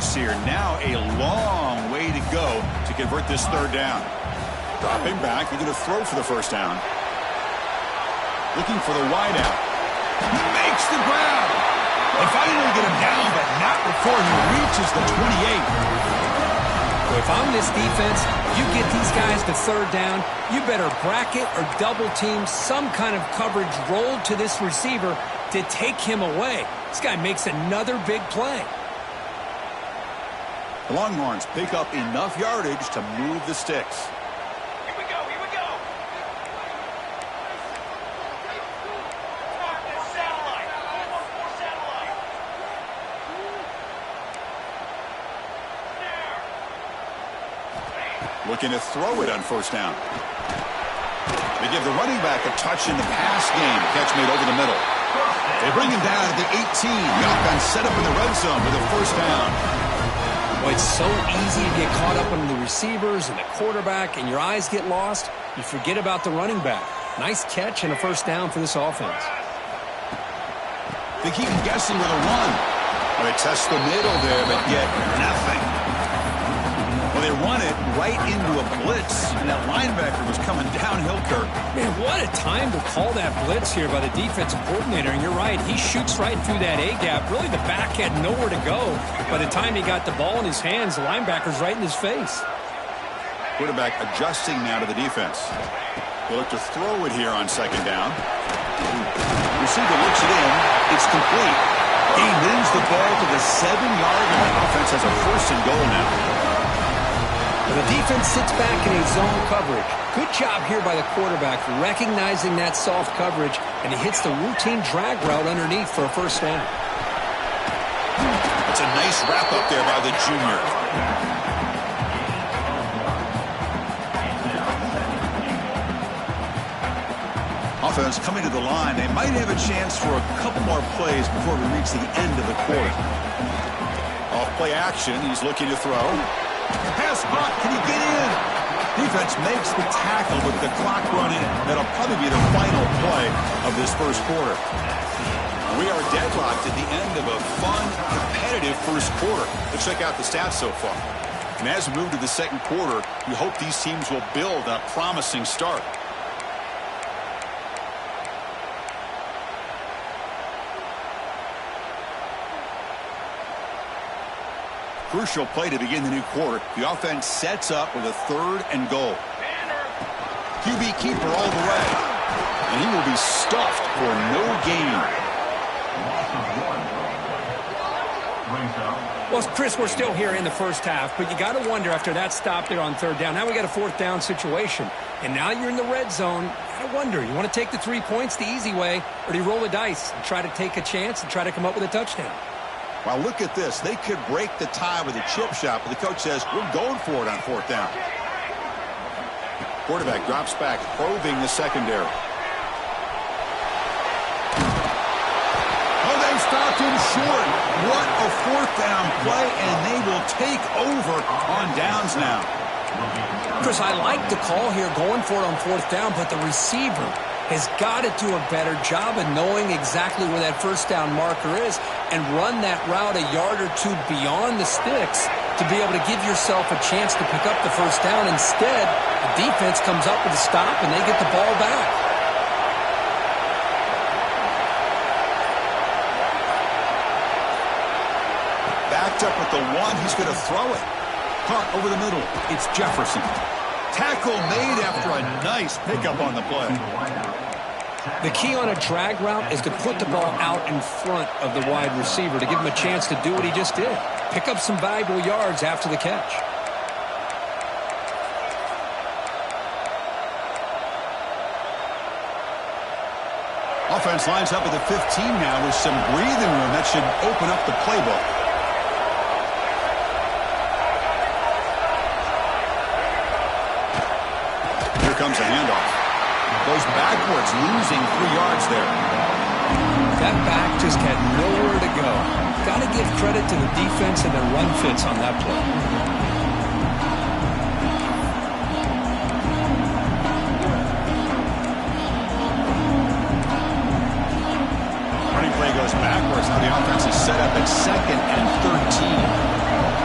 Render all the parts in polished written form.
reverse here. Now a long way to go to convert this third down. Dropping back, looking to throw for the first down. Looking for the wide out. Makes the grab. They finally get him down, but not before he reaches the 28. If I'm this defense, you get these guys to third down, you better bracket or double team some kind of coverage rolled to this receiver to take him away. This guy makes another big play. The Longhorns pick up enough yardage to move the sticks. Here we go, here we go. Satellite. Satellite. Looking to throw it on first down. They give the running back a touch in the pass game. Catch made over the middle. They bring him down at the 18. The offense set up in the red zone with a first down. Well, it's so easy to get caught up on the receivers and the quarterback, and your eyes get lost. You forget about the running back. Nice catch and a first down for this offense. They keep him guessing with a run. Well, they test the middle there, but get nothing. Well, they run it right into a blitz, and that linebacker was coming downhill, Kirk. Man, what a time to call that blitz here by the defensive coordinator. And you're right, he shoots right through that A-gap. Really, the back had nowhere to go. By the time he got the ball in his hands, the linebacker's right in his face. Quarterback adjusting now to the defense. They look to throw it here on second down. Receiver looks it in. It's complete. He wins the ball to the 7-yard line. Offense has a first and goal now. The defense sits back in a zone coverage. Good job here by the quarterback recognizing that soft coverage, and he hits the routine drag route underneath for a first down. It's a nice wrap up there by the junior. Offense coming to the line. They might have a chance for a couple more plays before we reach the end of the quarter. Off play action. He's looking to throw. Pass spot. Can he get in? Defense makes the tackle with the clock running. That'll probably be the final play of this first quarter. We are deadlocked at the end of a fun, competitive first quarter. Let's check out the stats so far. And as we move to the second quarter, you hope these teams will build on a promising start. Crucial play to begin the new quarter. The offense sets up with a third and goal. QB keeper all the way. And he will be stuffed for no gain. Well, Chris, we're still here in the first half, but you got to wonder after that stop there on third down. Now we got a fourth down situation, and now you're in the red zone. I wonder, you want to take the 3 points the easy way, or do you roll the dice and try to take a chance and try to come up with a touchdown? Well, look at this. They could break the tie with a chip shot, but the coach says, we're going for it on fourth down. Quarterback drops back, probing the secondary. Oh, they stopped him short. What a fourth down play, and they will take over on downs now. Chris, I like the call here going for it on fourth down, but the receiver has got to do a better job of knowing exactly where that first down marker is and run that route a yard or two beyond the sticks to be able to give yourself a chance to pick up the first down. Instead, the defense comes up with a stop and they get the ball back. Backed up with the one, he's going to throw it. Caught over the middle. It's Jefferson. Tackle made after a nice pickup on the play. The key on a drag route is to put the ball out in front of the wide receiver to give him a chance to do what he just did. Pick up some valuable yards after the catch. Offense lines up at the 15 now with some breathing room. That should open up the playbook. Comes a handoff. Goes backwards, losing 3 yards there. That back just had nowhere to go. Got to give credit to the defense and their run fits on that play. Running play goes backwards. Now the offense is set up at 2nd and 13.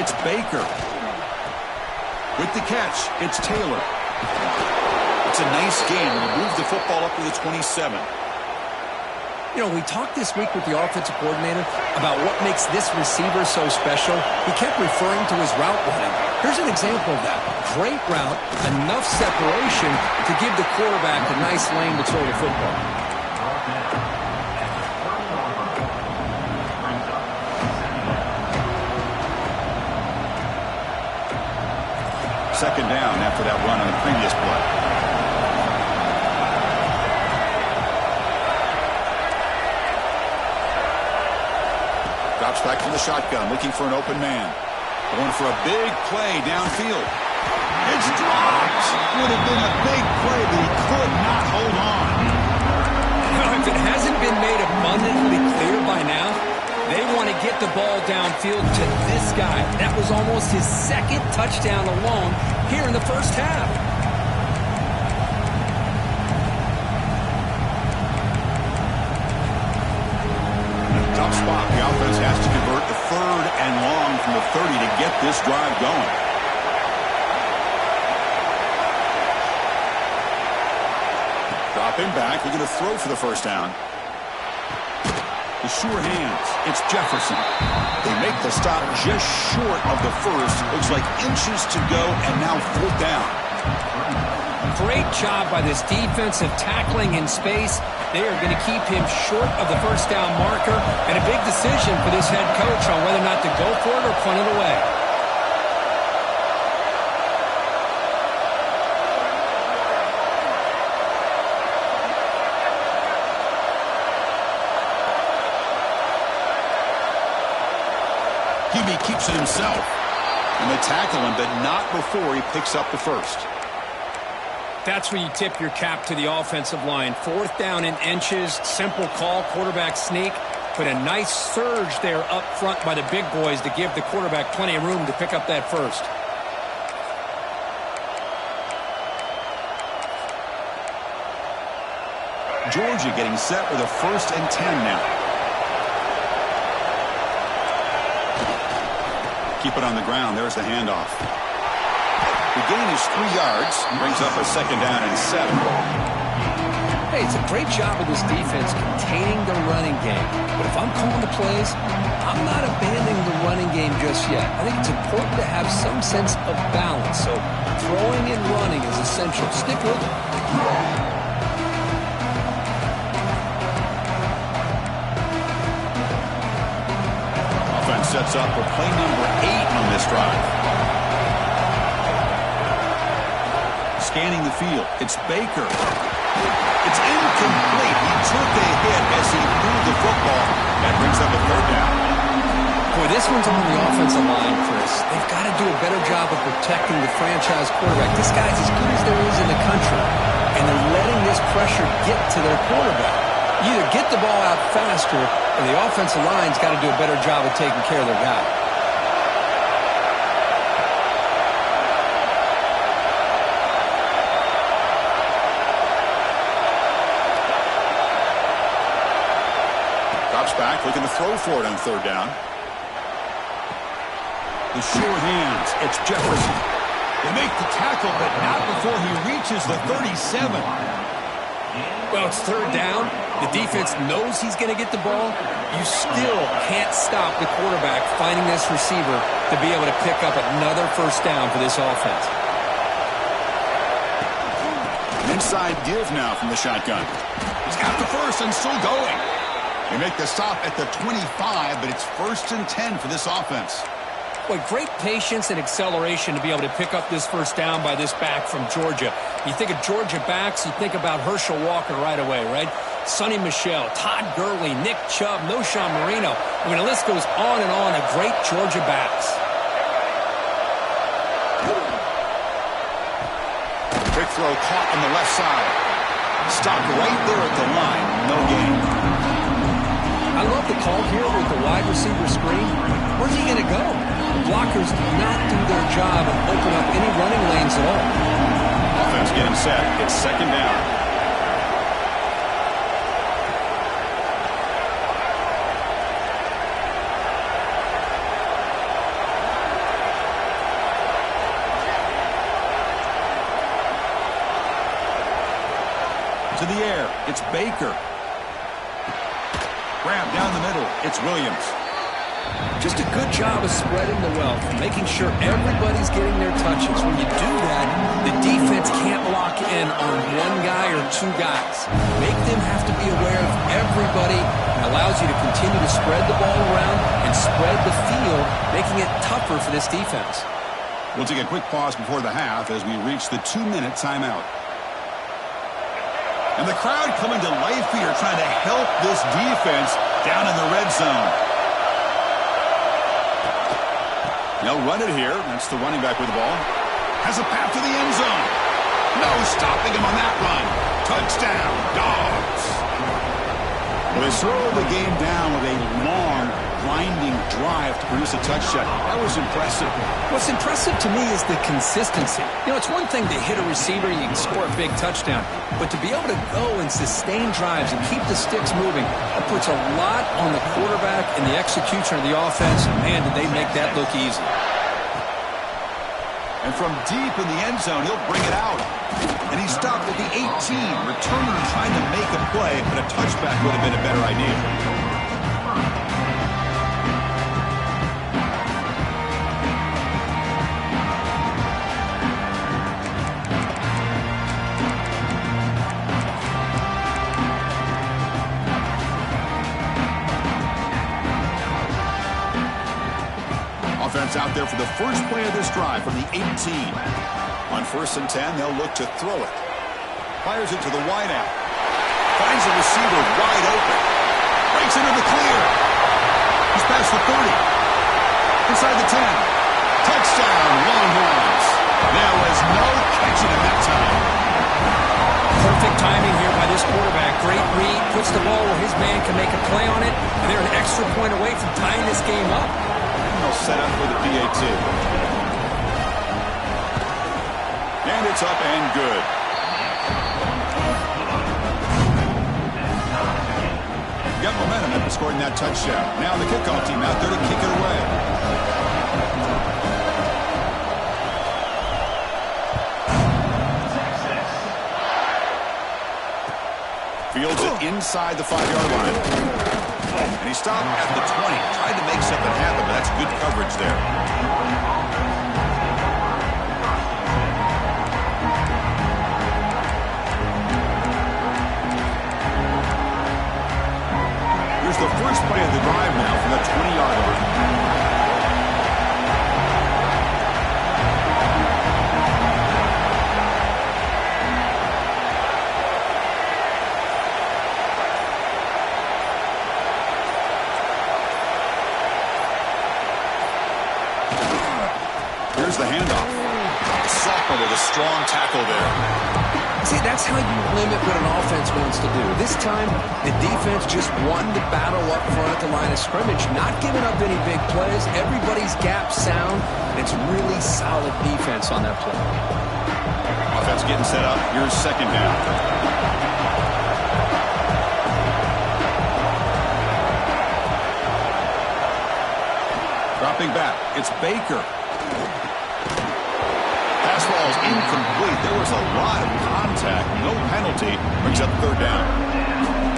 it's Baker. With the catch, it's Taylor. It's a nice game. He moved the football up to the 27. You know, we talked this week with the offensive coordinator about what makes this receiver so special. He kept referring to his route running. Here's an example of that. Great route, enough separation to give the quarterback a nice lane to throw the football. Second down after that run on the previous play. Drops back from the shotgun, looking for an open man. Going for a big play downfield. It's dropped! Would have been a big play, but he could not hold on. If it hasn't been made abundantly clear by now, they want to get the ball downfield to this guy. That was almost his second touchdown alone here in the first half. Tough spot. The offense has to convert the third and long from the 30 to get this drive going. Dropping back. We're going to throw for the first down. The sure hands. It's Jefferson. They make the stop just short of the first. Looks like inches to go, and now fourth down. Great job by this defensive tackling in space. They are going to keep him short of the first down marker, and a big decision for this head coach on whether or not to go for it or punt it away. QB keeps it himself. And they tackle him, but not before he picks up the first. That's where you tip your cap to the offensive line. Fourth down in inches, simple call, quarterback sneak, but a nice surge there up front by the big boys to give the quarterback plenty of room to pick up that first. Georgia getting set with a 1st and 10 now. Keep it on the ground. There's the handoff. The gain is 3 yards. Brings up a second down and 7. Hey, it's a great job of this defense containing the running game. But if I'm calling the plays, I'm not abandoning the running game just yet. I think it's important to have some sense of balance. So throwing and running is essential. Stick with it. Sets up for play number 8 on this drive. Scanning the field. It's Baker. It's incomplete. He took a hit as he threw the football. That brings up a third down. Boy, this one's on the offensive line, Chris. They've got to do a better job of protecting the franchise quarterback. This guy's as good as there is in the country, and they're letting this pressure get to their quarterback. You either get the ball out faster, or the offensive line's got to do a better job of taking care of their guy. Drops back, looking to throw for it on third down. The sure hands. It's Jefferson. They make the tackle, but not before he reaches the 37. Well, it's third down. The defense knows he's going to get the ball. You still can't stop the quarterback finding this receiver to be able to pick up another first down for this offense. Inside give now from the shotgun. He's got the first and still going. They make the stop at the 25, but it's 1st and 10 for this offense. Boy, great patience and acceleration to be able to pick up this first down by this back from Georgia. You think of Georgia backs, you think about Herschel Walker right away, right? Sonny Michel, Todd Gurley, Nick Chubb, Noshawn Marino. I mean, the list goes on and on of great Georgia backs. Quick throw caught on the left side. Stopped right there at the line. No gain. I love the call here with the wide receiver screen. Where's he going to go? The blockers do not do their job and open up any running lanes at all. Offense getting set. It's second down. To the air, it's Baker. Grab down the middle, it's Williams. Just a good job of spreading the wealth, making sure everybody's getting their touches. When you do that, the defense can't lock in on one guy or two guys. Make them have to be aware of everybody. It allows you to continue to spread the ball around and spread the field, making it tougher for this defense. We'll take a quick pause before the half as we reach the 2-minute timeout. And the crowd coming to life here trying to help this defense down in the red zone. They'll run it here. That's the running back with the ball. Has a path to the end zone. No stopping him on that run. Touchdown, Dogs. Well, they slow the game down with a long, grinding drive to produce a touchdown. That was impressive. What's impressive to me is the consistency. You know, it's one thing to hit a receiver, you can score a big touchdown. But to be able to go and sustain drives and keep the sticks moving, that puts a lot on the quarterback and the execution of the offense. And, man, did they make that look easy. And from deep in the end zone, he'll bring it out. And he stopped at the 18, returning and trying to make a play, but a touchback would have been a better idea. Offense out there for the first play of this drive from the 18. On 1st and 10, they'll look to throw it. Fires it to the wideout. Finds the receiver wide open. Breaks into the clear. He's past the 30. Inside the 10. Touchdown, Longhorns. There was no catching him that time. Perfect timing here by this quarterback. Great read. Puts the ball where his man can make a play on it. And they're an extra point away from tying this game up. They'll set up for the PAT. And it's up and good. Got momentum after scoring that touchdown. Now the kickoff team out there to kick it away. Fields it inside the 5-yard line. And he stopped at the 20. Tried to make something happen, but that's good coverage there. Here's the first play of the drive now from the 20-yard line. Here's the handoff. Soccer with a strong tackle there. See, that's how you limit what an offense wants to do. This time, the defense just won the battle up front at the line of scrimmage, not giving up any big plays. Everybody's gap sound. It's really solid defense on that play. Offense getting set up. Here's second down. Dropping back. It's Baker. Pass ball is incomplete. There was a lot of contact. No penalty. Brings up third down.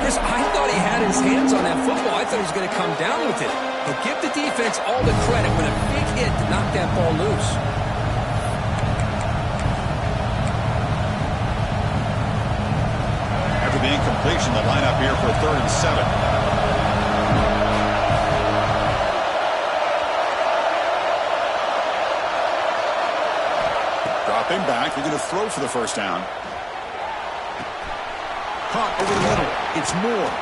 Chris, I thought he had his hands on that football. I thought he was going to come down with it. But give the defense all the credit with a big hit to knock that ball loose. After the incompletion, the lineup here for 3rd and 7. Dropping back, they're going to throw for the first down. Caught over the middle. It's Moore.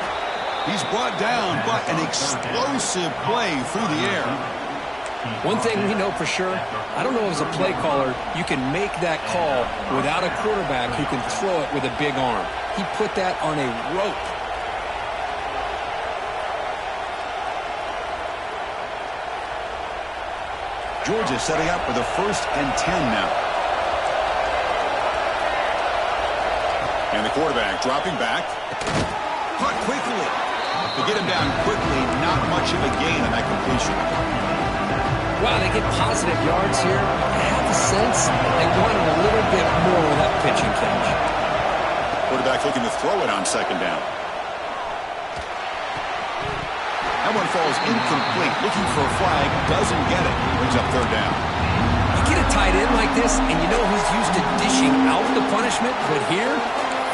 He's brought down, but an explosive play through the air. One thing we know for sure, I don't know as a play caller, you can make that call without a quarterback who can throw it with a big arm. He put that on a rope. Georgia setting up for the 1st and 10 now. And the quarterback dropping back. Caught quickly. To get him down quickly, not much of a gain on that completion. Wow, they get positive yards here. I have the sense they wanted a little bit more with that pitching catch. Quarterback quarterback looking to throw it on second down. That one falls incomplete. Looking for a flag. Doesn't get it. Brings up third down. You get a tight end like this, and you know who's used to dishing out the punishment, but here,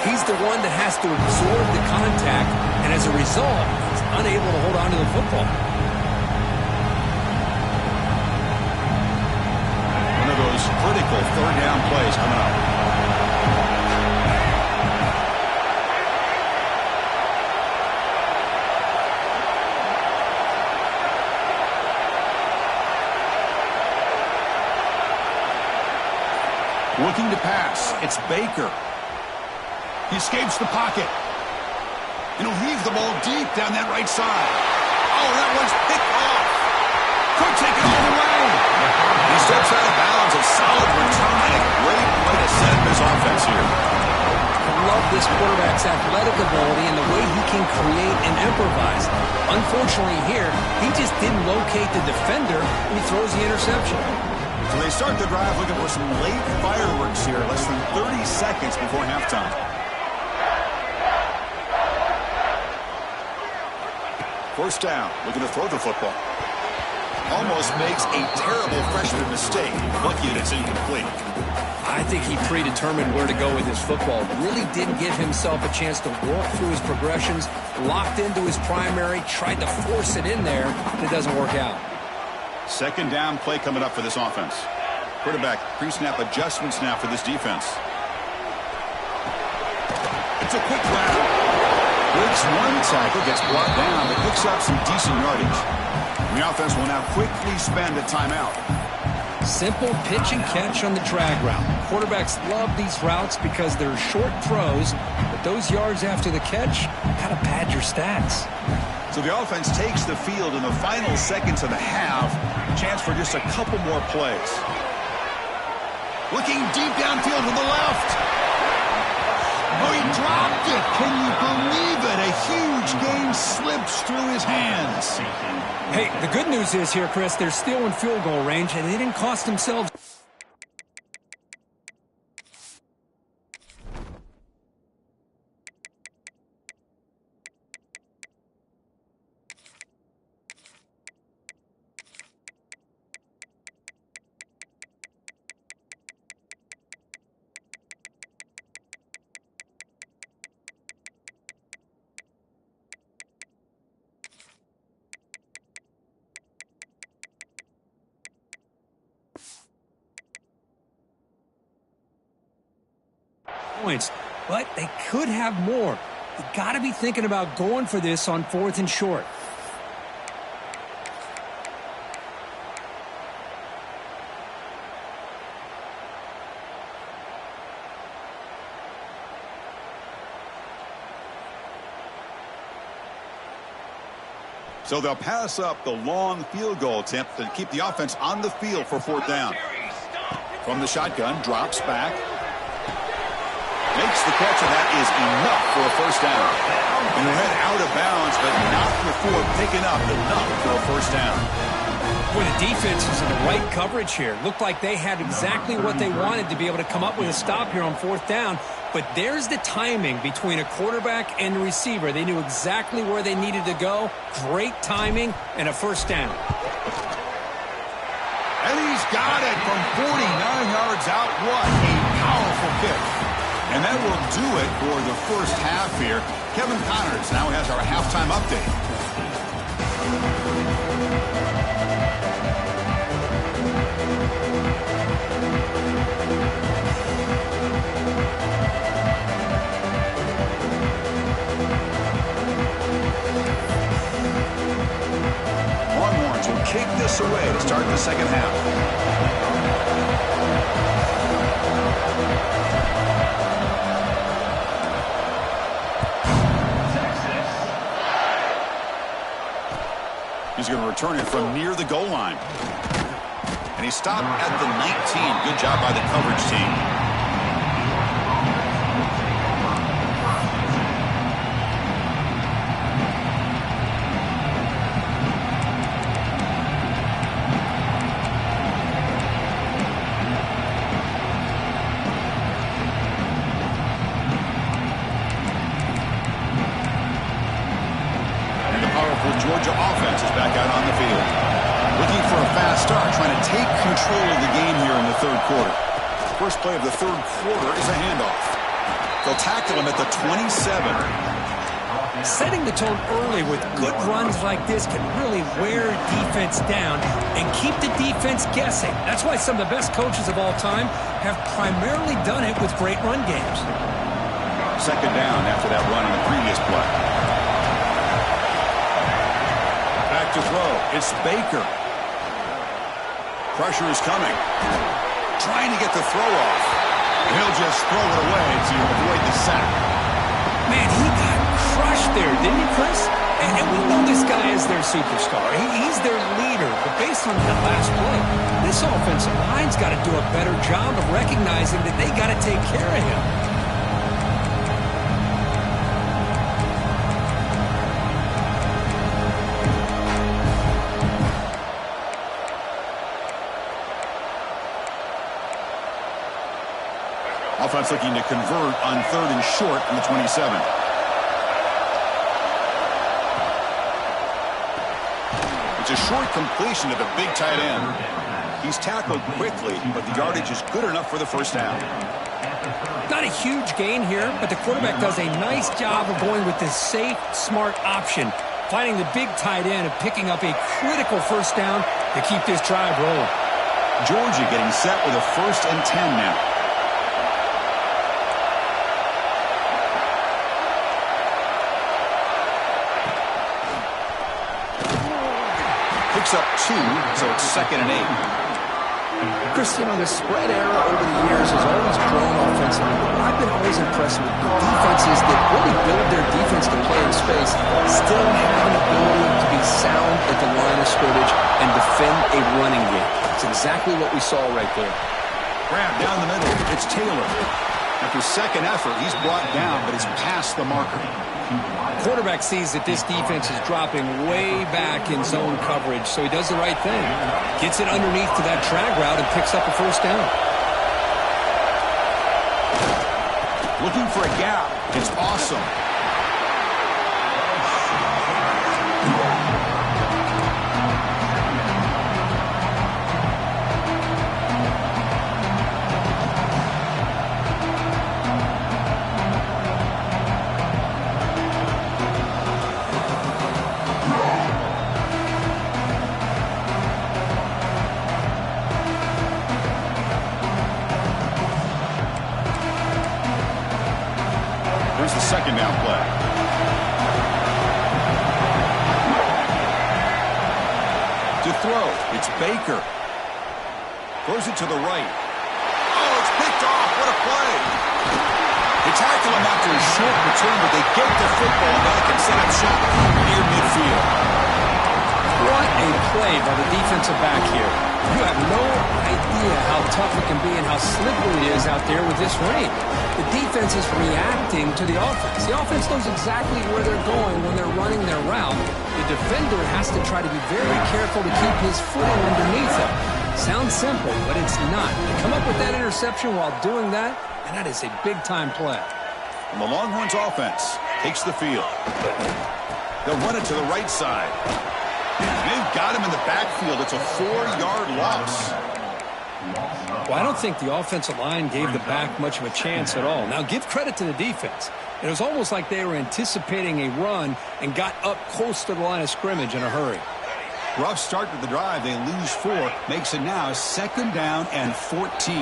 he's the one that has to absorb the contact, and as a result, he's unable to hold on to the football. One of those critical third down plays coming up. Looking to pass. It's Baker. He escapes the pocket. And he'll heave the ball deep down that right side. Oh, that one's picked off. Could take it all the way. He steps out of bounds. A solid return and a great way to set up his offense here. I love this quarterback's athletic ability and the way he can create and improvise. Unfortunately here, he just didn't locate the defender and he throws the interception. So they start the drive looking for some late fireworks here, less than 30 seconds before halftime. First down, looking to throw the football. Almost makes a terrible freshman mistake. Lucky it's incomplete. I think he predetermined where to go with his football. Really didn't give himself a chance to walk through his progressions, locked into his primary, tried to force it in there, and it doesn't work out. Second down play coming up for this offense. Quarterback pre-snap adjustments now for this defense. It's a quick round. Breaks one tackle, gets brought down, but picks up some decent yardage. And the offense will now quickly spend a timeout. Simple pitch and catch on the drag route. Quarterbacks love these routes because they're short throws, but those yards after the catch kind of pad your stats. So the offense takes the field in the final seconds of the half. Chance for just a couple more plays. Looking deep downfield to the left. Oh, he dropped it. Can you believe it? A huge game slips through his hands. Hey, the good news is here, Chris, they're still in field goal range, and they didn't cost themselves. Points, but they could have more. You got to be thinking about going for this on 4th and short. So they'll pass up the long field goal attempt to keep the offense on the field for 4th down. From the shotgun, drops back. Makes the catch, and that is enough for a first down. And they head out of bounds, but not before picking up enough for a first down. Boy, the defense was in the right coverage here. Looked like they had exactly what they wanted to be able to come up with a stop here on 4th down. But there's the timing between a quarterback and the receiver. They knew exactly where they needed to go. Great timing and a first down. And he's got it from 49 yards out. What a powerful kick. And that will do it for the first half here. Kevin Connors now has our halftime update. Longhorns will kick this away to start the second half. He's going to return it from near the goal line. And he stopped at the 19. Good job by the coverage team. The Georgia offense is back out on the field. Looking for a fast start, trying to take control of the game here in the third quarter. First play of the third quarter is a handoff. They'll tackle him at the 27. Setting the tone early with good runs like this can really wear defense down and keep the defense guessing. That's why some of the best coaches of all time have primarily done it with great run games. Second down after that run on the previous play. Back to throw. It's Baker. Pressure is coming. Trying to get the throw off. He'll just throw it away to avoid the sack. Man, he got crushed there, didn't he, Chris? And we know this guy is their superstar. He's their leader. But based on that last play, this offensive line's got to do a better job of recognizing that they got to take care of him. Offense looking to convert on third and short from the 27. It's a short completion to the big tight end. He's tackled quickly, but the yardage is good enough for the first down. Not a huge gain here, but the quarterback does a nice job of going with this safe, smart option, finding the big tight end and picking up a critical first down to keep this drive rolling. Georgia getting set with a 1st and 10 now. Picks up 2, so it's 2nd and 8. Chris, the spread era over the years has always grown offensively. I've been always impressed with the defenses that really build their defense to play in space, still have an ability to be sound at the line of scrimmage and defend a running game. It's exactly what we saw right there. Grab down the middle. It's Taylor. After second effort, he's brought down, but he's past the marker. Quarterback sees that this defense is dropping way back in zone coverage, so he does the right thing. Gets it underneath to that drag route and picks up a first down. Looking for a gap. It's awesome. The second down play. To throw, it's Baker. Throws it to the right. Oh, it's picked off. What a play. They tackle him after a short return, but they get the football back and set up shop near midfield. What a play by the defensive back here. You have no idea how tough it can be and how slippery it is out there with this rain. The defense is reacting to the offense. The offense knows exactly where they're going when they're running their route. The defender has to try to be very careful to keep his footing underneath him. Sounds simple, but it's not. They come up with that interception while doing that, and that is a big-time play. And the Longhorns offense takes the field. They'll run it to the right side. They've got him in the backfield. It's a 4-yard loss. Well, I don't think the offensive line gave the back much of a chance at all. Now, give credit to the defense. It was almost like they were anticipating a run and got up close to the line of scrimmage in a hurry. Rough start to the drive. They lose 4. Makes it now 2nd down and 14.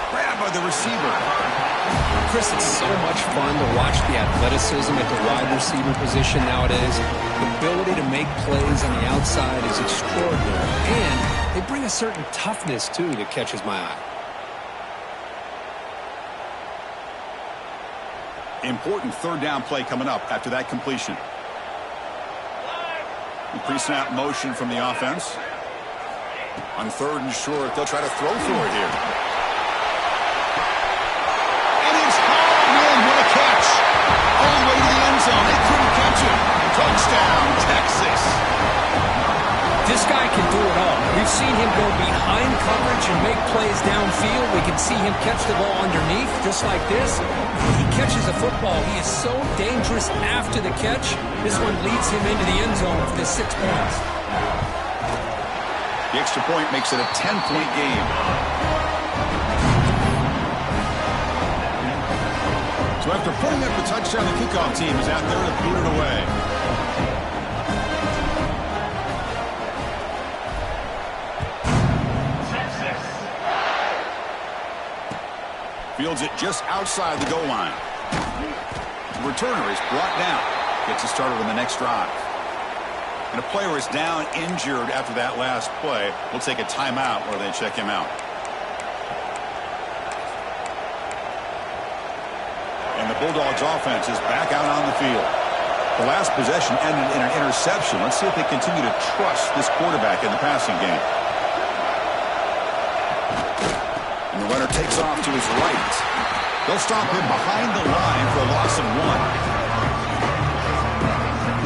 Grab by the receiver. Chris, it's so much fun to watch the athleticism at the wide receiver position nowadays. The ability to make plays on the outside is extraordinary. And they bring a certain toughness, too, that catches my eye. Important 3rd down play coming up after that completion. Pre-snap motion from the offense. On 3rd and short, they'll try to throw for it here. And it's hauled in. What a catch. All the way to the end zone. They couldn't catch it. Touchdown, Texas. This guy can do it all. We've seen him go behind coverage and make plays downfield. We can see him catch the ball underneath, just like this. He catches a football. He is so dangerous after the catch. This one leads him into the end zone for the 6 points. The extra point makes it a 10-point game. So after putting up the touchdown, the kickoff team is out there to boot it away. Fields it just outside the goal line. The returner is brought down. Gets it started on the next drive. And a player is down injured after that last play. We'll take a timeout while they check him out. And the Bulldogs offense is back out on the field. The last possession ended in an interception. Let's see if they continue to trust this quarterback in the passing game. And the runner takes off to his right. They'll stop him behind the line for a loss of 1.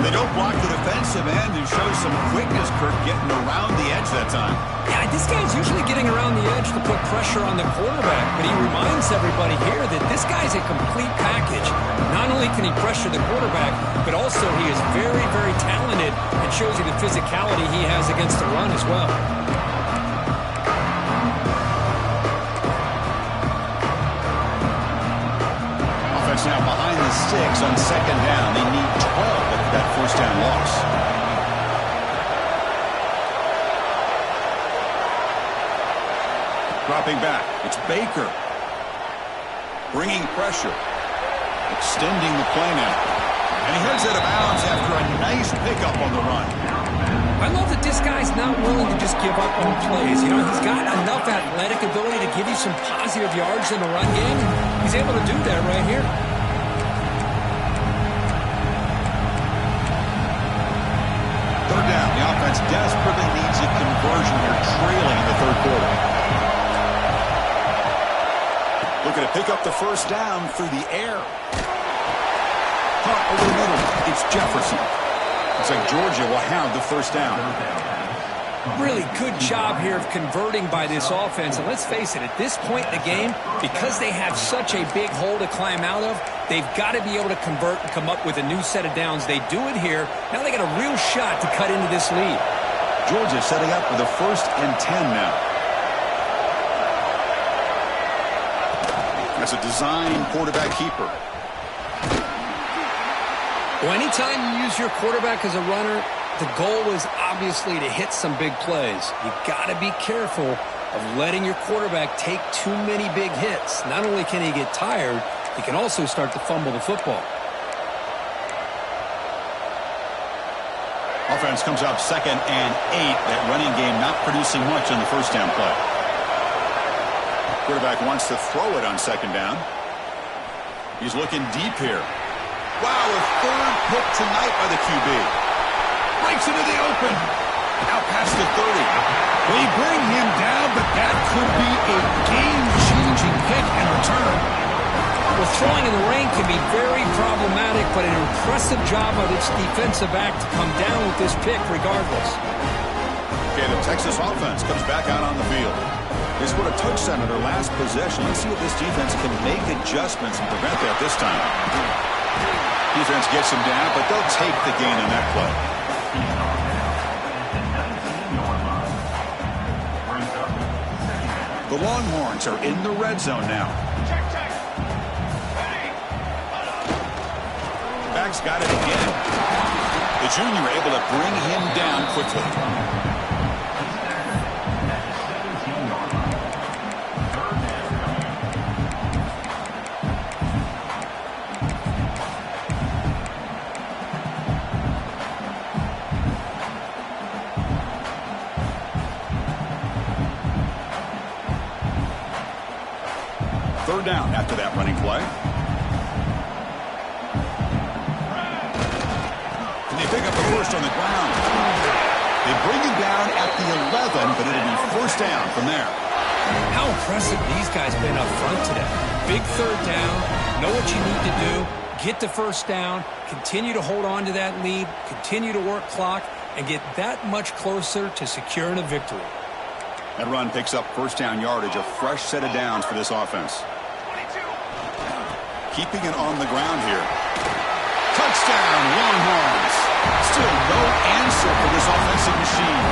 They don't block the defensive end and show some quickness, Kirk, getting around the edge that time. Yeah, this guy's usually getting around the edge to put pressure on the quarterback, but he reminds everybody here that this guy's a complete package. Not only can he pressure the quarterback, but also he is very, very talented and shows you the physicality he has against the run as well. Offense now behind the 6 on second down. They need 12 after that first down loss. Dropping back, it's Baker. Bringing pressure. Extending the play now. And he heads out of bounds after a nice pickup on the run. I love that this guy's not willing to just give up on plays. You know, he's got enough athletic ability to give you some positive yards in the run game. He's able to do that right here. Third down. The offense desperately needs a conversion here, trailing in the third quarter. Looking to pick up the first down through the air. Caught over the middle. It's Jefferson. Looks like Georgia will have the first down. Really good job here of converting by this offense. And let's face it, at this point in the game, because they have such a big hole to climb out of, they've got to be able to convert and come up with a new set of downs. They do it here. Now they got a real shot to cut into this lead. Georgia setting up with a 1st and 10 now. That's a design quarterback keeper. Well, anytime you use your quarterback as a runner, the goal is obviously to hit some big plays. You've got to be careful of letting your quarterback take too many big hits. Not only can he get tired, he can also start to fumble the football. Offense comes up 2nd and 8. That running game not producing much on the first down play. Quarterback wants to throw it on 2nd down. He's looking deep here. Wow, a 3rd pick tonight by the QB. Breaks into the open. Out past the 30. They bring him down, but that could be a game-changing pick and return. Well, throwing in the rain can be very problematic, but an impressive job of its defensive back to come down with this pick regardless. Okay, the Texas offense comes back out on the field. They scored a touchdown on their last possession. Let's see if this defense can make adjustments and prevent that this time. Defense gets him down, but they'll take the gain on that play. The Longhorns are in the red zone now. Back's got it again. The junior able to bring him down quickly. Third down after that running play. And they pick up the first on the ground. They bring him down at the 11, but it'll be first down from there. How impressive these guys been up front today. Big third down. Know what you need to do. Get the first down. Continue to hold on to that lead. Continue to work clock. and get that much closer to securing a victory. That run picks up first down yardage, a fresh set of downs for this offense. 22. Keeping it on the ground here. Touchdown, Longhorns. Still no answer for this offensive machine.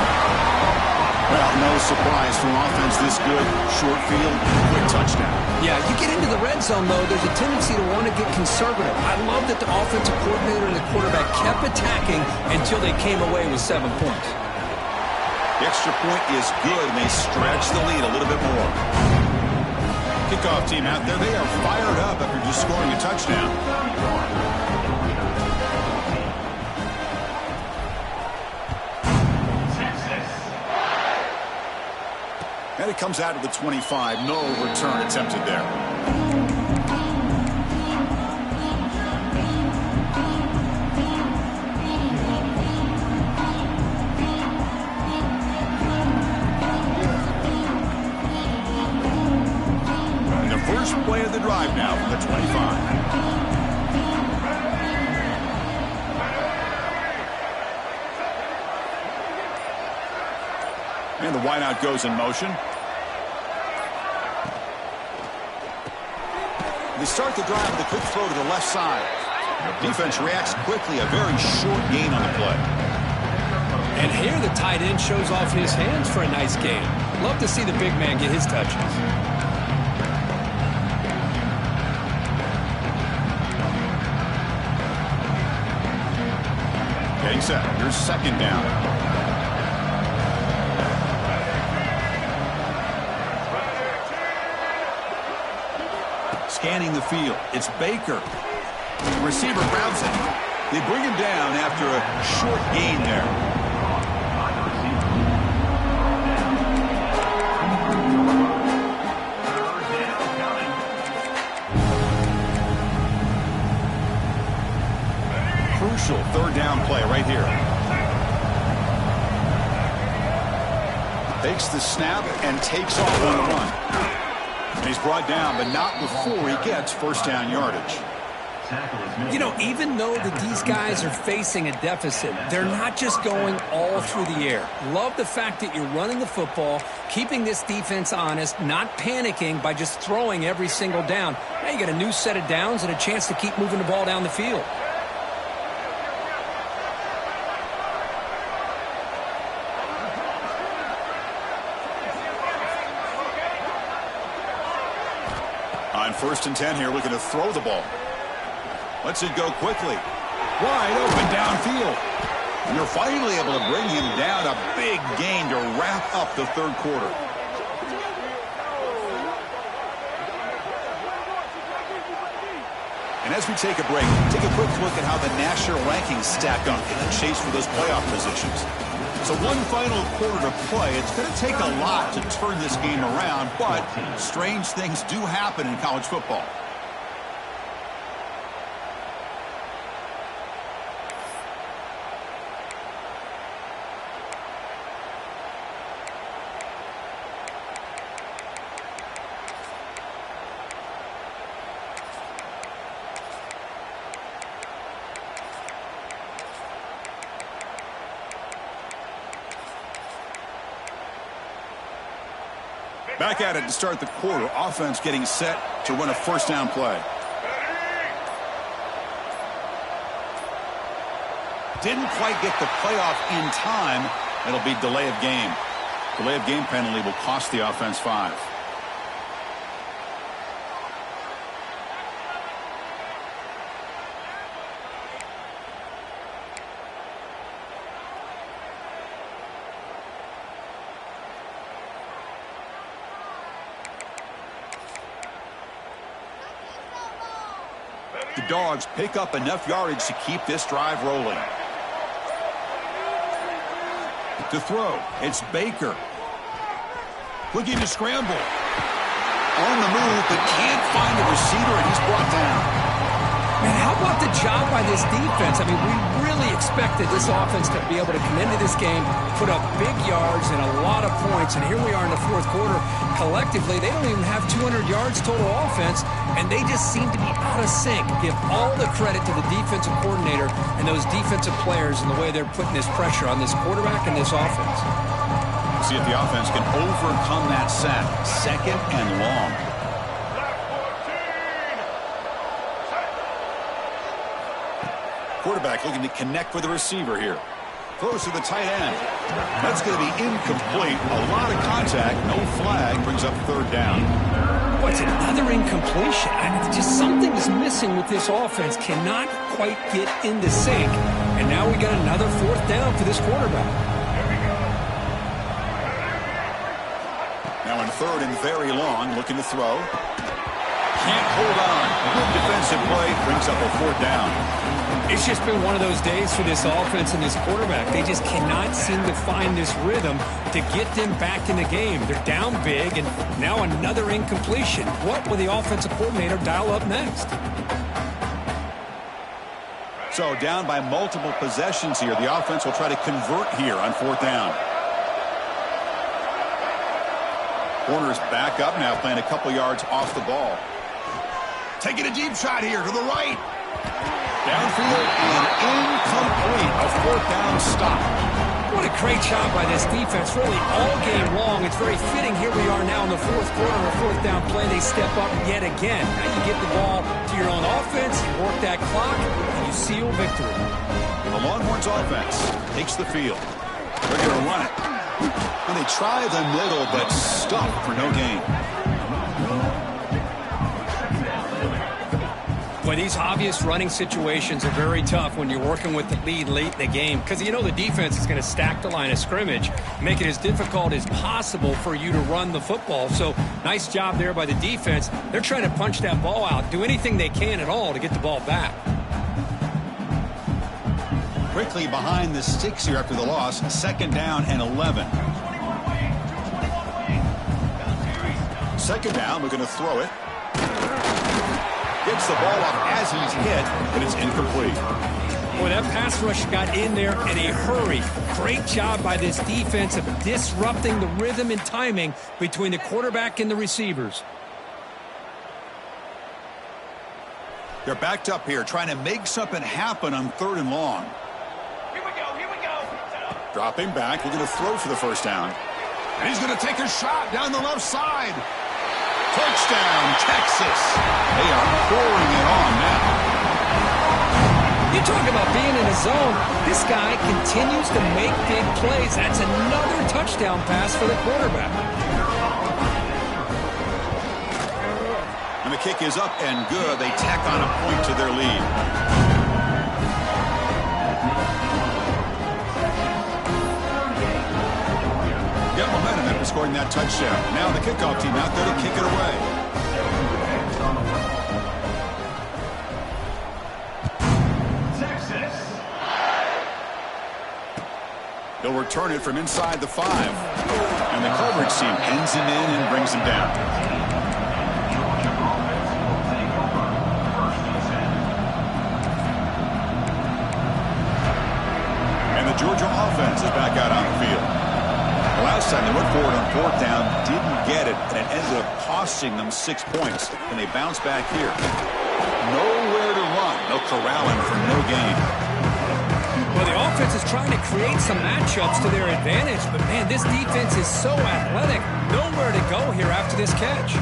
Well, no surprise from offense this good. Short field, quick touchdown. Yeah, you get into the red zone, though, there's a tendency to want to get conservative. I love that the offensive coordinator and the quarterback kept attacking until they came away with 7 points. The extra point is good, and they stretch the lead a little bit more. Kickoff team out there, they are fired up after just scoring a touchdown. And it comes out to the 25. No return attempted there. And the first play of the drive now from the 25. And the wideout goes in motion. They start the drive with a quick throw to the left side. Defense reacts quickly, a very short gain on the play. And here the tight end shows off his hands for a nice gain. Love to see the big man get his touches. Getting set. Here's second down. Scanning the field. It's Baker. The receiver grabs it. They bring him down after a short gain there. Crucial third down play right here. Takes the snap and takes off on the run. And he's brought down, but not before he gets first down yardage. You know, even though that these guys are facing a deficit, they're not just going all through the air. Love the fact that you're running the football, keeping this defense honest, not panicking by just throwing every single down. Now you got a new set of downs and a chance to keep moving the ball down the field. On 1st and 10 here, looking to throw the ball. Lets it go quickly. Wide open downfield. And they're finally able to bring him down. A big gain to wrap up the third quarter. And as we take a break, take a quick look at how the national rankings stack up in the chase for those playoff positions. So one final quarter to play. It's going to take a lot to turn this game around, but strange things do happen in college football. Back at it to start the quarter. Offense getting set to run a first down play. Didn't quite get the playoff in time. It'll be delay of game. Delay of game penalty will cost the offense 5. The Dogs pick up enough yardage to keep this drive rolling. To throw, it's Baker. Looking to scramble. On the move, but can't find a receiver, and he's brought down. Man, how about What a job by this defense. I mean, we really expected this offense to be able to come into this game, put up big yards and a lot of points, and here we are in the fourth quarter. Collectively, they don't even have 200 yards total offense, and they just seem to be out of sync. Give all the credit to the defensive coordinator and those defensive players and the way they're putting this pressure on this quarterback and this offense. See if the offense can overcome that sack. Second and long. Quarterback looking to connect with the receiver here. Throws to the tight end. That's going to be incomplete. A lot of contact. No flag. Brings up third down. What's another incompletion? Just something is missing with this offense. Cannot quite get into sync. And now we got another fourth down for this quarterback. Now in third and very long. Looking to throw. Can't hold on. Good defensive play. Brings up a fourth down. It's just been one of those days for this offense and this quarterback. They just cannot seem to find this rhythm to get them back in the game. They're down big, and now another incompletion. What will the offensive coordinator dial up next? So down by multiple possessions here. The offense will try to convert here on fourth down. Corner's back up now, playing a couple yards off the ball. Taking a deep shot here to the right. Downfield and incomplete. A fourth down stop. What a great job by this defense, really all game long. It's very fitting. Here we are now in the fourth quarter, a fourth down play. They step up yet again. Now you get the ball to your own offense, you work that clock, and you seal victory. The Longhorns offense takes the field. They're going to run it. And they try the middle, but stop for no gain. Boy, these obvious running situations are very tough when you're working with the lead late in the game, because you know the defense is going to stack the line of scrimmage, make it as difficult as possible for you to run the football. So nice job there by the defense. They're trying to punch that ball out, do anything they can at all to get the ball back. Quickly behind the sticks here after the loss. Second down and 11. Second down, we're going to throw it. Gets the ball up as he's hit, and it's incomplete. Boy, that pass rush got in there in a hurry. Great job by this defense of disrupting the rhythm and timing between the quarterback and the receivers. They're backed up here, trying to make something happen on third and long. Here we go, here we go. Dropping back, looking to throw for the first down. And he's going to take a shot down the left side. Touchdown, Texas. They are pouring it on now. You talk about being in a zone. This guy continues to make big plays. That's another touchdown pass for the quarterback. And the kick is up and good. They tack on a point to their lead. Got momentum after scoring that touchdown. Now the kickoff team out there to kick it away. Texas. He'll return it from inside the 5. And the coverage team pins him in and brings him down. And the Georgia offense is back out on the field. Last time they went forward on fourth down, didn't get it, and it ended up costing them 6 points. And they bounce back here. Nowhere to run. No corralling for no gain. Well, the offense is trying to create some matchups to their advantage, but man, this defense is so athletic. Nowhere to go here after this catch.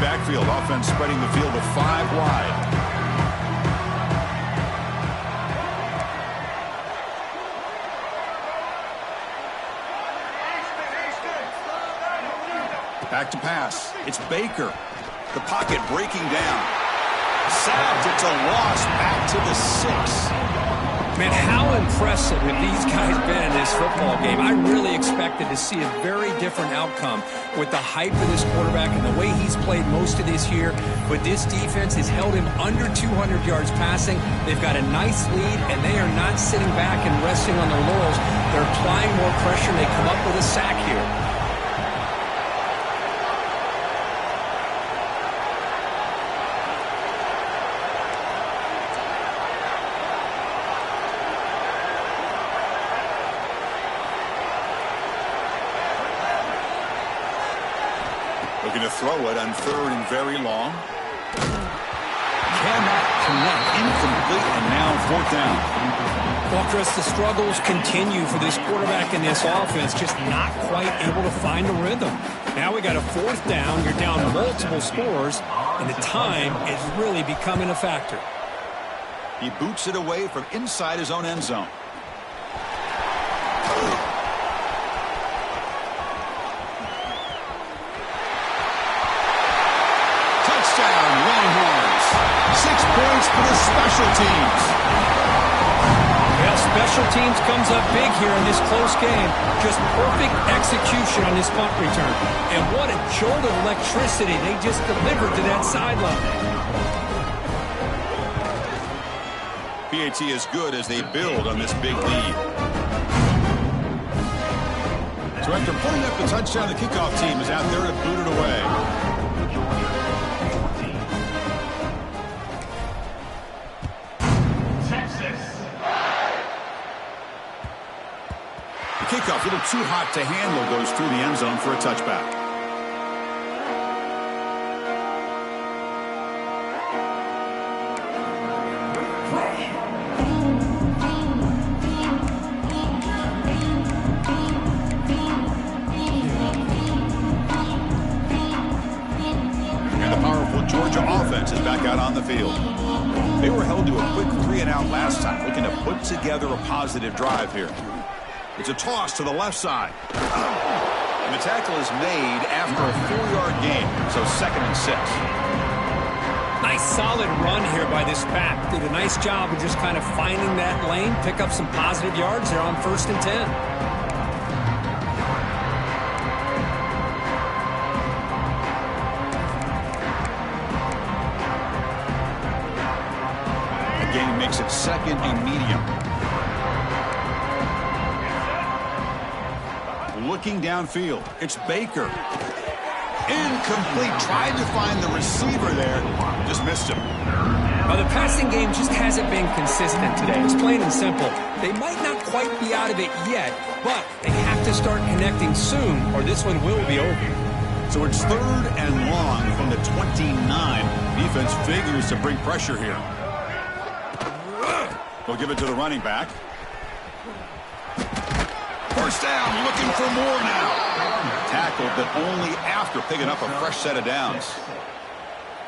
Backfield offense spreading the field with 5 wide. Back to pass. It's Baker. The pocket breaking down. Sacked. It's a loss. Back to the 6. Man, how impressive have these guys been in this football game? I really expected to see a very different outcome with the hype of this quarterback and the way he's played most of this year. But this defense has held him under 200 yards passing. They've got a nice lead, and they are not sitting back and resting on their laurels. They're applying more pressure, and they come up with a sack here. Looking to throw it on 3rd and very long. Cannot connect. Incomplete, and now 4th down. Well, Chris, the struggles continue for this quarterback in this offense, just not quite able to find a rhythm. Now we got a 4th down. You're down multiple scores, and the time is really becoming a factor. He boots it away from inside his own end zone. Longhorns. 6 points for the special teams. Well, special teams comes up big here in this close game. Just perfect execution on this punt return. And what a jolt of electricity they just delivered to that sideline. PAT is good as they build on this big lead. So after putting up the touchdown, the kickoff team is out there to boot it away. Kickoff, a little too hot to handle, goes through the end zone for a touchback. And the powerful Georgia offense is back out on the field. They were held to a quick 3-and-out last time, looking to put together a positive drive here. It's a toss to the left side. And the tackle is made after a 4-yard gain, so 2nd and 6. Nice solid run here by this back. Did a nice job of just kind of finding that lane, pick up some positive yards there on 1st and 10. The gain makes it 2nd and medium. Looking downfield, it's Baker. Incomplete. Tried to find the receiver there. Just missed him. Well, the passing game just hasn't been consistent today. It's plain and simple. They might not quite be out of it yet, but they have to start connecting soon, or this one will be over. So it's 3rd and long from the 29. Defense figures to bring pressure here. They'll give it to the running back. 1st down, looking for more now. Tackled, but only after picking up a fresh set of downs.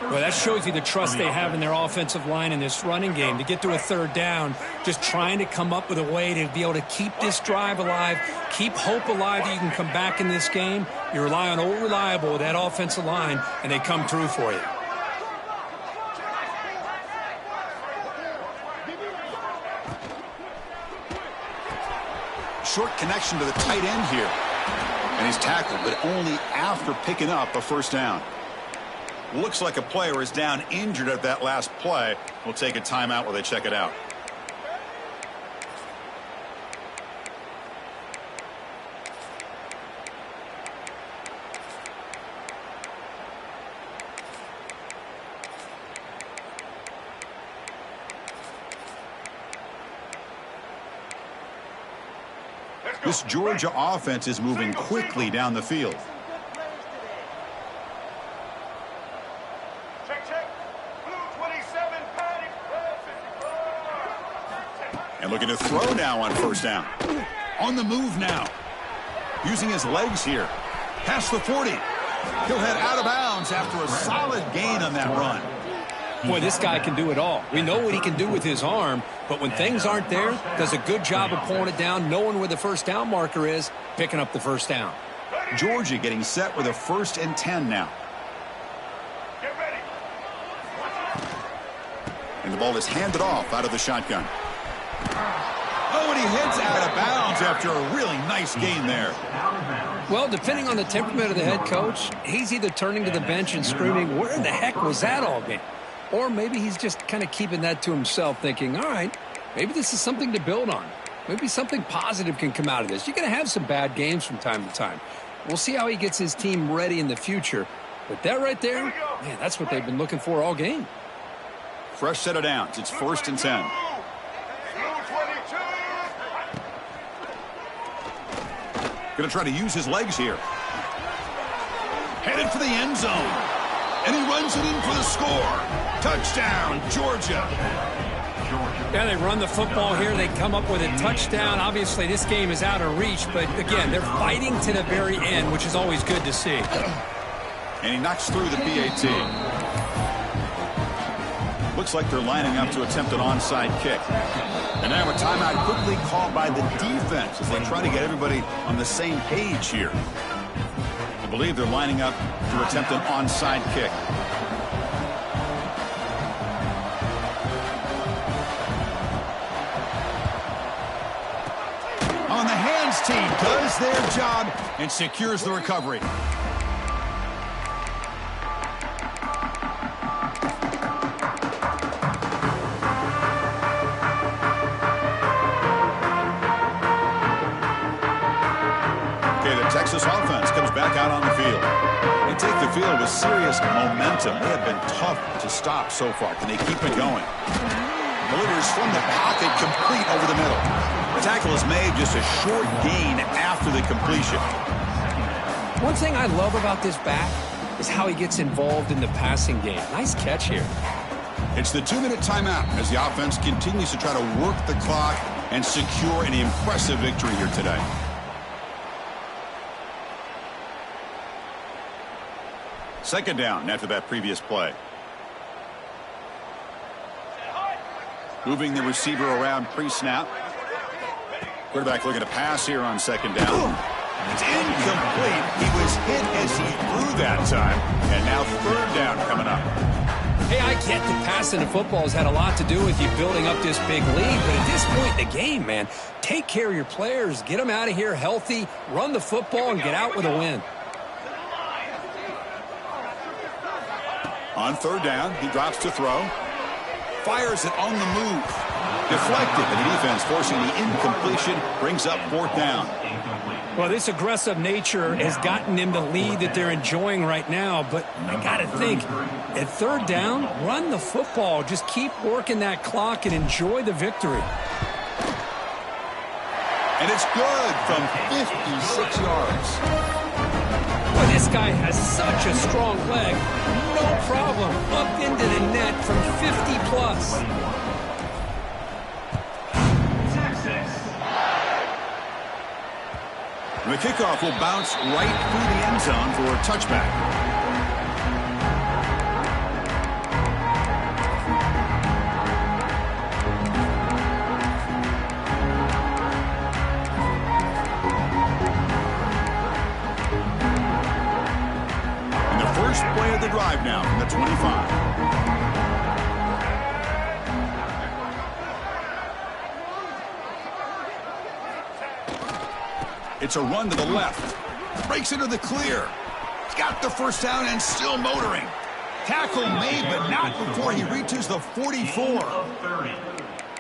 Well, that shows you the trust they have in their offensive line in this running game. To get to a 3rd down, just trying to come up with a way to be able to keep this drive alive, keep hope alive that you can come back in this game. You rely on Old Reliable with that offensive line, and they come through for you. Short connection to the tight end here. And he's tackled, but only after picking up a 1st down. Looks like a player is down injured at that last play. We'll take a timeout while they check it out. This Georgia offense is moving quickly down the field. Check. Blue 27, Patty. And looking to throw now on 1st down. On the move now. Using his legs here. Past the 40. He'll head out of bounds after a solid gain on that run. Boy, this guy can do it all. We know what he can do with his arm, but when things aren't there, does a good job of pulling it down, knowing where the 1st down marker is, picking up the 1st down. Georgia getting set with a 1st and 10 now. Get ready. And the ball is handed off out of the shotgun. Oh, and he heads out of bounds after a really nice gain there. Well, depending on the temperament of the head coach, he's either turning to the bench and screaming, where in the heck was that all game? Or maybe he's just kind of keeping that to himself, thinking, all right, maybe this is something to build on. Maybe something positive can come out of this. You're going to have some bad games from time to time. We'll see how he gets his team ready in the future. But that right there, man, that's what they've been looking for all game. Fresh set of downs. It's 1st and 10. Going to try to use his legs here. Headed for the end zone. And he runs it in for the score. Touchdown, Georgia. Yeah, they run the football here. They come up with a touchdown. Obviously, this game is out of reach. But, again, they're fighting to the very end, which is always good to see. And he knocks through the PAT. Looks like they're lining up to attempt an onside kick. And now a timeout quickly called by the defense as they try to get everybody on the same page here. I believe they're lining up to attempt an onside kick. On the hands team does their job and secures the recovery. Texas offense comes back out on the field. They take the field with serious momentum. They have been tough to stop so far. Can they keep it going? Delivers from the pocket, complete over the middle. The tackle is made, just a short gain after the completion. One thing I love about this back is how he gets involved in the passing game. Nice catch here. It's the 2-minute timeout as the offense continues to try to work the clock and secure an impressive victory here today. Second down after that previous play. Moving the receiver around pre-snap. Quarterback looking to pass here on second down. It's incomplete. He was hit as he threw that time. And now third down coming up. Hey, I get that passing the football has had a lot to do with you building up this big lead, but at this point in the game, man, take care of your players. Get them out of here healthy, run the football, and get out with a win. On third down, he drops to throw. Fires it on the move. Deflected, and the defense forcing the incompletion brings up fourth down. Well, this aggressive nature has gotten them the lead that they're enjoying right now, but I got to think, at third down, run the football. Just keep working that clock and enjoy the victory. And it's good from 56 yards. Well, this guy has such a strong leg. No problem. Up into the net from 50 plus. The kickoff will bounce right through the end zone for a touchback. Play of the drive now from the 25. It's a run to the left. Breaks into the clear. He's got the first down and still motoring. Tackle made, but not before he reaches the 44. Well,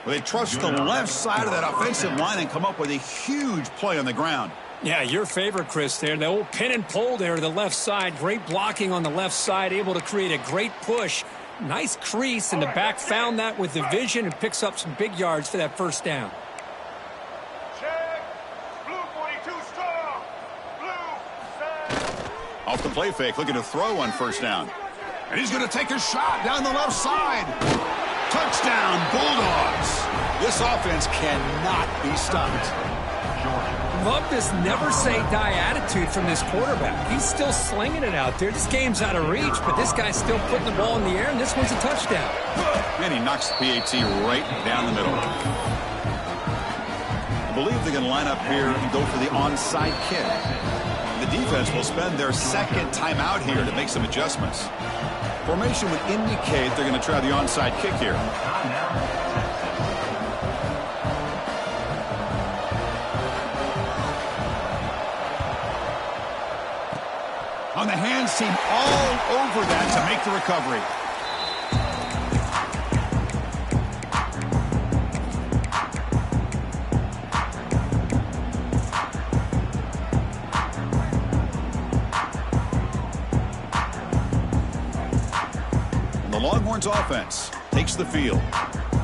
they trust the left side of that offensive line and come up with a huge play on the ground. Yeah, your favorite, Chris, there. The old pin and pull there to the left side. Great blocking on the left side, able to create a great push. Nice crease, and the back found that with the vision and picks up some big yards for that first down. Check. Blue 42 strong. Blue set. Off the play fake, looking to throw on first down. And he's going to take a shot down the left side. Touchdown, Bulldogs. This offense cannot be stopped. Love this never-say-die attitude from this quarterback. He's still slinging it out there. This game's out of reach, but this guy's still putting the ball in the air, and this one's a touchdown. And he knocks the PAT right down the middle. I believe they're going to line up here and go for the onside kick. The defense will spend their second timeout here to make some adjustments. Formation would indicate they're going to try the onside kick here. team all over that to make the recovery. The Longhorns offense takes the field.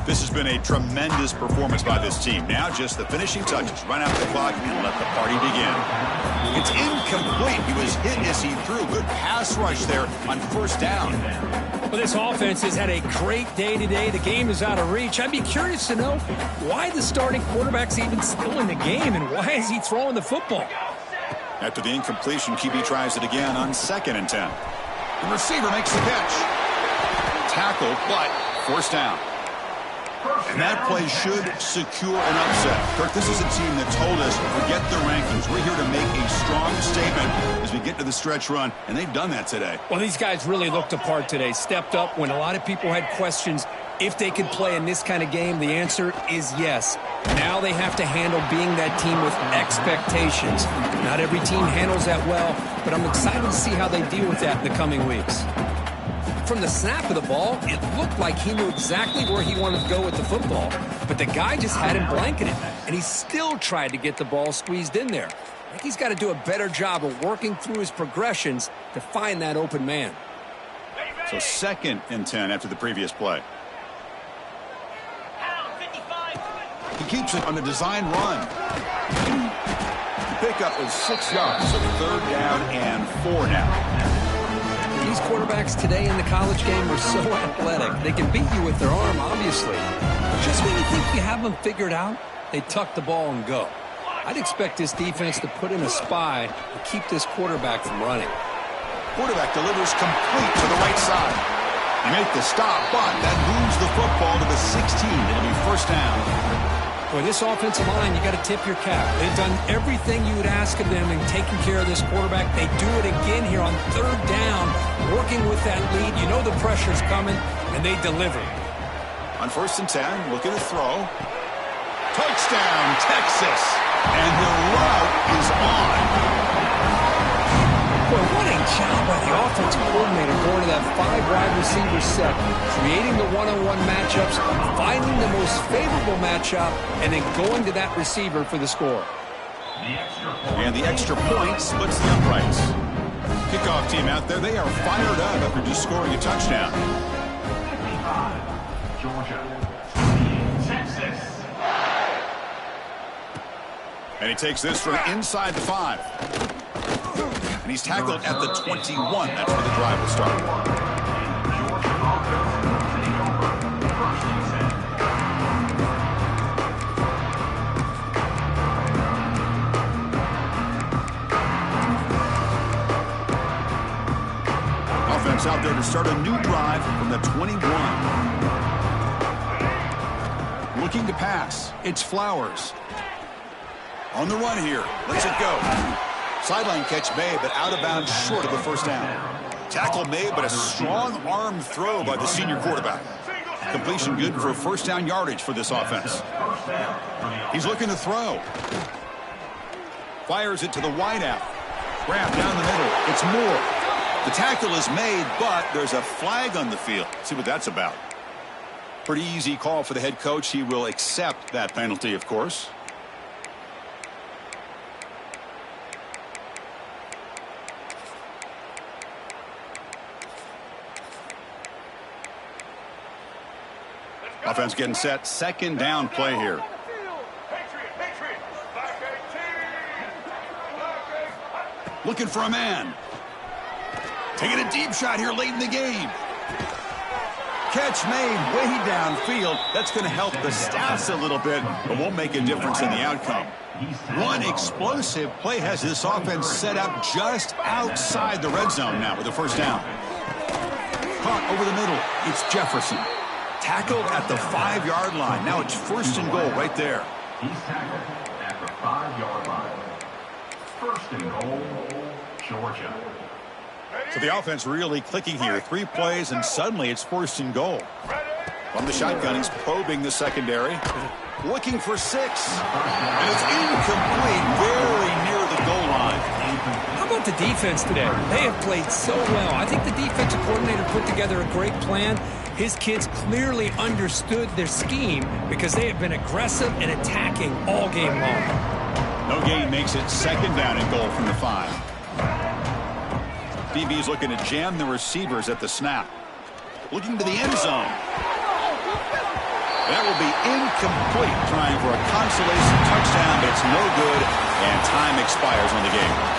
This has been a tremendous performance by this team. Now just the finishing touches. Run out the clock and let the party begin. It's incomplete. He was hit as he threw. Good pass rush there on first down. Well, this offense has had a great day today. The game is out of reach. I'd be curious to know why the starting quarterback's even still in the game and why is he throwing the football? After the incompletion, QB tries it again on 2nd and 10. The receiver makes the catch. Tackle, but forced down. And that play should secure an upset. Kirk, this is a team that told us, forget the rankings. We're here to make a strong statement as we get to the stretch run, and they've done that today. Well, these guys really looked apart today. Stepped up when a lot of people had questions if they could play in this kind of game. The answer is yes. Now they have to handle being that team with expectations. Not every team handles that well, but I'm excited to see how they deal with that in the coming weeks. From the snap of the ball, it looked like he knew exactly where he wanted to go with the football, but the guy just had him blanketed, and he still tried to get the ball squeezed in there. I think he's got to do a better job of working through his progressions to find that open man. So 2nd and 10 after the previous play. He keeps it on the design run. The pickup is 6 yards, so 3rd down and 4 now. These quarterbacks today in the college game are so athletic. They can beat you with their arm, obviously. Just when you think you have them figured out, they tuck the ball and go. I'd expect this defense to put in a spy and keep this quarterback from running. Quarterback delivers complete to the right side. They make the stop, but that moves the football to the 16. It'll be first down. Boy, this offensive line, you got to tip your cap. They've done everything you would ask of them in taking care of this quarterback. They do it again here on 3rd down, working with that lead. You know the pressure's coming, and they deliver. On 1st and 10, looking to throw. Touchdown, Texas. And the route is on. Boy, what a job by the offensive coordinator going to that 5-wide receiver set, creating the one-on-one matchups, finding the most favorable matchup, and then going to that receiver for the score. And the extra point splits the uprights. Kickoff team out there, they are fired up after just scoring a touchdown. Georgia, Texas. And he takes this from inside the 5. And he's tackled at the 21. That's where the drive will start. Offense out there to start a new drive from the 21. Looking to pass. It's Flowers. On the run here. Let's it go. Sideline catch made, but out of bounds short of the first down. Tackle made, but a strong arm throw by the senior quarterback. Completion good for first down yardage for this offense. He's looking to throw. Fires it to the wideout. Grab down the middle. It's Moore. The tackle is made, but there's a flag on the field. Let's see what that's about. Pretty easy call for the head coach. He will accept that penalty, of course. Offense getting set. 2nd down play here. Looking for a man. Taking a deep shot here late in the game. Catch made way downfield. That's going to help the stats a little bit, but won't make a difference in the outcome. One explosive play has this offense set up just outside the red zone now with the first down. Caught over the middle. It's Jefferson. Tackled at the 5-yard line. Now it's 1st and goal right there. He's tackled at the 5-yard line. 1st and goal, Georgia. So the offense really clicking here. 3 plays, and suddenly it's 1st and goal. From the shotgun, he's probing the secondary. Looking for 6. And it's incomplete, very near the goal line. How about the defense today? They have played so well. I think the defensive coordinator put together a great plan. His kids clearly understood their scheme because they have been aggressive and attacking all game long. No gain makes it second down and goal from the 5. DB's looking to jam the receivers at the snap. Looking to the end zone. That will be incomplete, trying for a consolation touchdown, but it's no good, and time expires on the game.